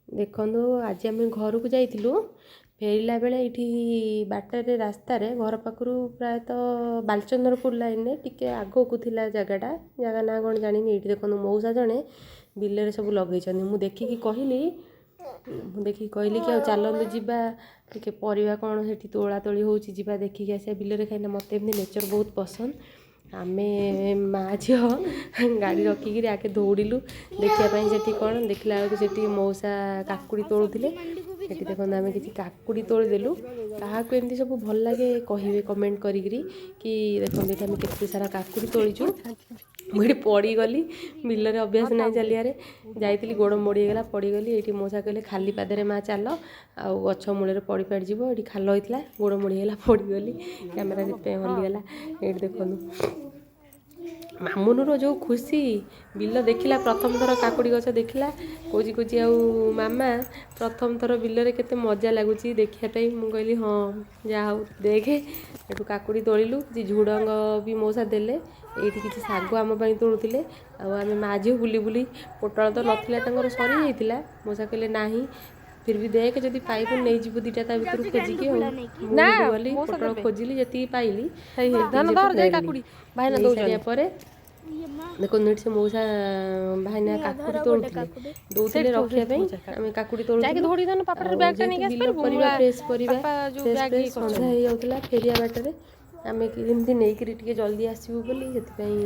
ଦେଖନ୍ତୁ ଆଜି ଆମେ ଘରକୁ ଯାଇଥିଲୁ। ଫେରିଲା ବେଳେ ଏଇଠି ବାଟରେ ରାସ୍ତାରେ ଘର ପାଖରୁ ପ୍ରାୟତଃ ବାଲଚନ୍ଦ୍ରପୁର ଲାଇନରେ ଟିକେ ଆଗକୁ ଥିଲା ଜାଗା ନାଁ କ'ଣ ଜାଣିନି। ଏଇଠି ଦେଖନ୍ତୁ ମଉସା ଜଣେ ବିଲରେ ସବୁ ଲଗେଇଛନ୍ତି। ମୁଁ ଦେଖିକି କହିଲି କି ଆଉ ଚାଲନ୍ତୁ ଯିବା ଟିକେ ପରିବା କ'ଣ ସେଠି ତୋଳା ତୋଳି ହେଉଛି, ଯିବା ଦେଖିକି ଆସିବା ବିଲରେ। କାହିଁକିନା ମୋତେ ଏମିତି ନେଚର୍ ବହୁତ ପସନ୍ଦ। ଆମେ ମାଆ ଝିଅ ଗାଡ଼ି ରଖିକିରି ଆଗେ ଦୌଡ଼ିଲୁ ଦେଖିବା ପାଇଁ ସେଠି କ'ଣ। ଦେଖିଲା ବେଳକୁ ସେଠି ମଉସା କାକୁଡ଼ି ତୋଳୁଥିଲେ। ସେଠି ଦେଖନ୍ତୁ ଆମେ କିଛି କାକୁଡ଼ି ତୋଳିଦେଲୁ। କାହାକୁ ଏମିତି ସବୁ ଭଲ ଲାଗେ କହିବେ କମେଣ୍ଟ କରିକିରି କି ଦେଖନ୍ତୁ ଏଠି ଆମେ କେତେ ସାରା କାକୁଡ଼ି ତୋଳିଛୁ। ମୁଁ ଏଠି ପଡ଼ିଗଲି, ବିଲରେ ଅଭ୍ୟାସ ନାହିଁ ଚାଲିବାରେ, ଯାଇଥିଲି ଗୋଡ଼ ମୋଡ଼ି ହେଇଗଲା, ପଡ଼ିଗଲି। ଏଇଠି ମଉସା କହିଲେ ଖାଲି ପାଦରେ ମା ଚାଲ, ଆଉ ଗଛ ମୂଳରେ ପଡ଼ିଯିବ। ଏଇଠି ଖାଲ ହେଇଥିଲା, ଗୋଡ଼ ମୋଡ଼ି ହେଇଗଲା, ପଡ଼ିଗଲି। କ୍ୟାମେରା ସେଥିପାଇଁ ହଲିଗଲା। ଏଇଠି ଦେଖନ୍ତୁ ମାମୁନୁର ଯେଉଁ ଖୁସି, ବିଲ ଦେଖିଲା ପ୍ରଥମ ଥର କାକୁଡ଼ି ଗଛ ଦେଖିଲା, କହୁଛି ଆଉ ମାମା ପ୍ରଥମ ଥର ବିଲରେ କେତେ ମଜା ଲାଗୁଛି ଦେଖିବା ପାଇଁ। ମୁଁ କହିଲି ହଁ ଯାହା ହଉ ଦେଖେ। ଏଠୁ କାକୁଡ଼ି ତୋଳିଲୁ, କିଛି ଝୁଡ଼ଙ୍ଗ ବି ମଉସା ଦେଲେ। ଏଇଠି କିଛି ଶାଗ ଆମ ପାଇଁ ତୋଳୁଥିଲେ। ଆଉ ଆମେ ମା ଝିଅ ବୁଲି ବୁଲି, ପୋଟଳ ତ ନଥିଲା ତାଙ୍କର ସରିଯାଇଥିଲା। ମଉସା କହିଲେ ନାହିଁ ଫିର୍ ବି ଦେଖେ ଯଦି ପାଇବୁ ନେଇଯିବୁ ଦୁଇଟା ତା ଭିତରୁ ଖୋଜିକି। ଆଉ ମୁଁ ଗଲି ପୋଟଳ ଖୋଜିଲି, ଯେତିକି ପାଇଲି ନେଇ ସାରିବା ପରେ ଦେଖନ୍ତୁ ଏଠି ସେ ମଉସା ଭାଇନା କାକୁଡ଼ି ତୋଳୁଥିଲେ, ଦଉଥିଲେ ରଖିବା ପାଇଁ। ଆମେ କାକୁଡ଼ି ତୋଳୁଥିଲୁ। ଯେହେତୁ ବିଲ ପରିବା ଫ୍ରେଶ୍ ପରିବା ସନ୍ଧ୍ୟା ହେଇଯାଉଥିଲା ଫେରିବା ବାଟରେ, ଆମେ ଏମିତି ନେଇକିରି ଟିକେ ଜଲ୍ଦି ଆସିବୁ ବୋଲି ସେଥିପାଇଁ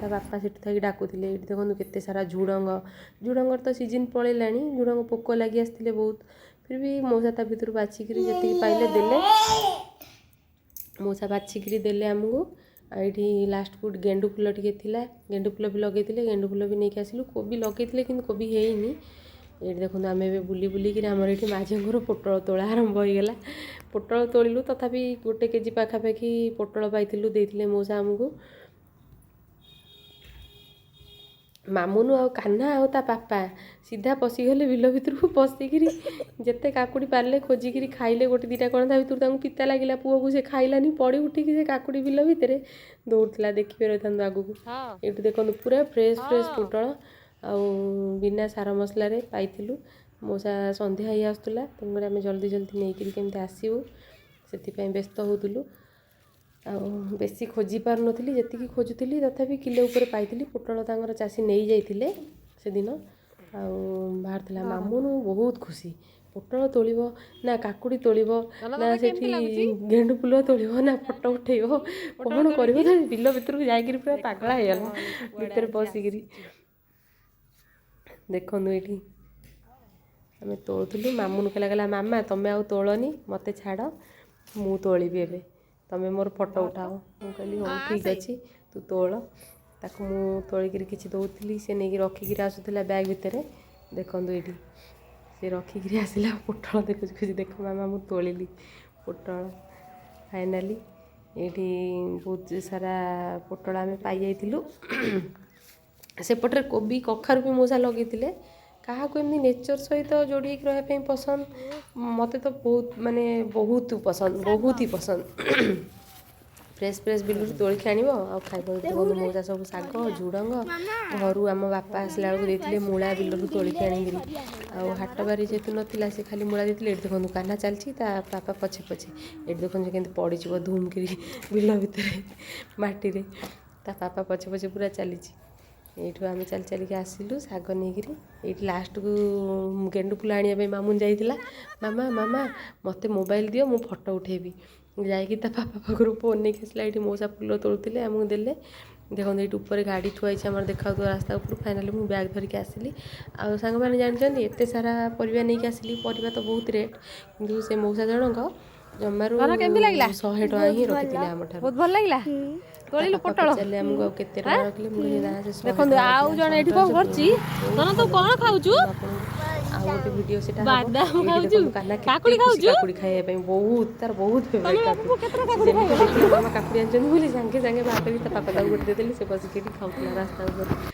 ତା ବାପା ସେଠି ଥାଇକି ଡାକୁଥିଲେ। ଏଇଠି ଦେଖନ୍ତୁ କେତେ ସାରା ଝୁଡ଼ଙ୍ଗର ତ ସିଜିନ୍ ପଳେଇଲାଣି, ଝୁଡ଼ଙ୍ଗ ପୋକ ଲାଗି ଆସିଥିଲେ ବହୁତ। ଫିର୍ ବି ମଉସା ତା ଭିତରୁ ବାଛିକିରି ଯେତିକି ପାଇଲେ ଦେଲେ। ମଉସା ବାଛିକିରି ଦେଲେ ଆମକୁ। ଆଉ ଏଇଠି ଲାଷ୍ଟକୁ ଗେଣ୍ଡୁ ଫୁଲ ଟିକେ ଥିଲା, ଗେଣ୍ଡୁ ଫୁଲ ବି ଲଗେଇଥିଲେ, ଗେଣ୍ଡୁ ଫୁଲ ବି ନେଇକି ଆସିଲୁ। କୋବି ଲଗେଇଥିଲେ କିନ୍ତୁ କୋବି ହେଇନି। ଏଇଠି ଦେଖନ୍ତୁ ଆମେ ଏବେ ବୁଲିକିରି ଆମର ଏଇଠି ମା ଝିଅଙ୍କର ପୋଟଳ ତୋଳା ଆରମ୍ଭ ହେଇଗଲା। ପୋଟଳ ତୋଳିଲୁ, ତଥାପି 1 କେଜି ପାଖାପାଖି ପୋଟଳ ପାଇଥିଲୁ, ଦେଇଥିଲେ ମଉସା ଆମକୁ। ମାମୁନୁ ଆଉ କାହ୍ନା ଆଉ ତା ବାପା ସିଧା ପଶିଗଲେ ବିଲ ଭିତରକୁ। ପଶିକିରି ଯେତେ କାକୁଡ଼ି ପାରିଲେ ଖୋଜିକିରି ଖାଇଲେ। ଗୋଟେ ଦୁଇଟା କ'ଣ ତା ଭିତରୁ ତାଙ୍କୁ ପିତା ଲାଗିଲା ପୁଅକୁ, ସେ ଖାଇଲାନି, ପଡ଼ି ଉଠିକି ସେ କାକୁଡ଼ି ବିଲ ଭିତରେ ଦୌଡ଼ୁଥିଲା। ଦେଖିବେ ରହିଥାନ୍ତୁ ଆଗକୁ। ଏଇଠି ଦେଖନ୍ତୁ ପୁରା ଫ୍ରେଶ୍ ପୋଟଳ, ଆଉ ବିନା ସାର ମସଲାରେ ପାଇଥିଲୁ। ମଉସା ସନ୍ଧ୍ୟା ହେଇ ଆସୁଥିଲା, ତେଣୁକରି ଆମେ ଜଲ୍ଦି ନେଇକିରି କେମିତି ଆସିବୁ ସେଥିପାଇଁ ବ୍ୟସ୍ତ ହେଉଥିଲୁ। ଆଉ ବେଶୀ ଖୋଜି ପାରୁନଥିଲି, ଯେତିକି ଖୋଜୁଥିଲି ତଥାପି କିଲୋ ଉପରେ ପାଇଥିଲି। ପୋଟଳ ତାଙ୍କର ଚାଷୀ ନେଇଯାଇଥିଲେ ସେଦିନ। ଆଉ ବାହାରିଥିଲା। ମାମୁନୁ ବହୁତ ଖୁସି। ପୋଟଳ ତୋଳିବ ନା କାକୁଡ଼ି ତୋଳିବ ନା ସେଠି ଗେଣ୍ଡୁ ଫୁଲ ତୋଳିବ ନା ଫଟୋ ଉଠେଇବ, କ'ଣ କରିବ? ବିଲ ଭିତରକୁ ଯାଇକିରି ପୁରା ପାଗଳା ହେଇଗଲା ଭିତରେ ପଶିକିରି। ଦେଖନ୍ତୁ ଏଇଠି ଆମେ ତୋଳୁଥିଲୁ। ମାମୁନୁ କହିଲା ମାମା ତମେ ଆଉ ତୋଳନି, ମୋତେ ଛାଡ଼, ମୁଁ ତୋଳିବି ଏବେ, ତମେ ମୋର ଫଟୋ ଉଠାଅ। ମୁଁ କହିଲି ହଉ ଠିକ୍ ଅଛି, ତୁ ତୋଳ। ତାକୁ ମୁଁ ତୋଳିକିରି କିଛି ଦେଉଥିଲି, ସେ ନେଇକି ରଖିକିରି ଆସୁଥିଲା ବ୍ୟାଗ୍ ଭିତରେ। ଦେଖନ୍ତୁ ଏଇଠି ସେ ରଖିକିରି ଆସିଲା ପୋଟଳ ଦେଖୁଛି। ଦେଖ ମାମା ମୁଁ ତୋଳିଲି ପୋଟଳ ଫାଇନାଲି। ଏଇଠି ବହୁତ ସାରା ପୋଟଳ ଆମେ ପାଇଯାଇଥିଲୁ। ସେପଟରେ କୋବି କଖାରୁ ବି ମଉସା ଲଗେଇଥିଲେ। କାହାକୁ ଏମିତି ନେଚର୍ ସହିତ ଯୋଡ଼ି ହେଇକି ରହିବା ପାଇଁ ପସନ୍ଦ, ମୋତେ ତ ବହୁତ ହି ପସନ୍ଦ। ଫ୍ରେଶ୍ ବିଲରୁ ତୋଳିକି ଆଣିବ ଆଉ ଖାଇବ। ଦେଖନ୍ତୁ ମଉସା ସବୁ ଶାଗ, ଝୁଡ଼ଙ୍ଗ, ଘରୁ ଆମ ବାପା ଆସିଲା ବେଳକୁ ଦେଇଥିଲେ ମୂଳା ବିଲରୁ ତୋଳିକି ଆଣିକିରି। ଆଉ ହାଟ ବାରି ଯେହେତୁ ନଥିଲା, ସେ ଖାଲି ମୂଳା ଦେଇଥିଲେ। ଏଠି ଦେଖନ୍ତୁ କାହ୍ନା ଚାଲିଛି, ତା ବାପା ପଛେ। ଏଠି ଦେଖନ୍ତୁ କେମିତି ପଡ଼ିଯିବ ଧୁମକିରି ବିଲ ଭିତରେ ମାଟିରେ। ତା ବାପା ପଛେ ପୁରା ଚାଲିଛି। ଏଇଠୁ ଆମେ ଚାଲିକି ଆସିଲୁ ଶାଗ ନେଇକିରି। ଏଇଠି ଲାଷ୍ଟକୁ ଗେଣ୍ଡୁ ଫୁଲ ଆଣିବା ପାଇଁ ମାମୁନ ଯାଇଥିଲା। ମାମା ମୋତେ ମୋବାଇଲ୍ ଦିଅ, ମୁଁ ଫଟୋ ଉଠେଇବି। ଯାଇକି ତା ବାପା ପାଖରୁ ଫୋନ୍ ନେଇକି ଆସିଲା। ଏଇଠି ମଉସା ଫୁଲ ତୋଳୁଥିଲେ, ଆମକୁ ଦେଲେ। ଦେଖନ୍ତୁ ଏଇଠି ଉପରେ ଗାଡ଼ି ଥୁଆ ହେଇଛି, ଆମର ଦେଖାଉଥିବ ରାସ୍ତା ଉପରୁ। ଫାଇନାଲି ମୁଁ ବ୍ୟାଗ୍ ଧରିକି ଆସିଲି। ଆଉ ସାଙ୍ଗମାନେ ଜାଣିଛନ୍ତି ଏତେ ସାରା ପରିବା ନେଇକି ଆସିଲି। ପରିବା ତ ବହୁତ ରେଟ୍, କିନ୍ତୁ ସେ ମଉସା ଜଣଙ୍କ ଜମାରୁ 100 ଟଙ୍କା ହିଁ ରଖିଥିଲେ ଆମଠାରୁ। ବହୁତ ଭଲ ଲାଗିଲା। ତୋଳିଲୁ ପୋଟଳ ପଚାରିଲେ ଆମକୁ ଆଉ କେତେ ଟଙ୍କା ରଖିଲେ। ମୁଁ କହିଲି ନା ସେ 100 ଟଙ୍କା ରଖିଲେ। ଆଉ ଜଣେ ଏଠି କ'ଣ କରୁଛି, ତୁ କ'ଣ ଖାଉଛୁ? ଆଉ ଗୋଟେ ଭିଡ଼ିଓ ସେଟା ହବ। ଦେଖନ୍ତୁ କାହ୍ନା କେତେ ଖୁସି କାକୁଡ଼ି ଖାଇବା ପାଇଁ, ତାର ବହୁତ ଫେଭରାଇଟ୍ କାକୁଡ଼ି। ଯେମିତି ଦେଖିଲା ମାମା କାକୁଡ଼ି ଆଣିଛନ୍ତି ବୋଲି ସାଙ୍ଗେ ବାହାର କରିକି ତା ବାପା ତାକୁ ଗୋଟେ ଦେଇଦେଲେ। ସେ ବସିକି ଏଠି ଖାଉଥିଲା ରାସ୍ତା ଉପରେ।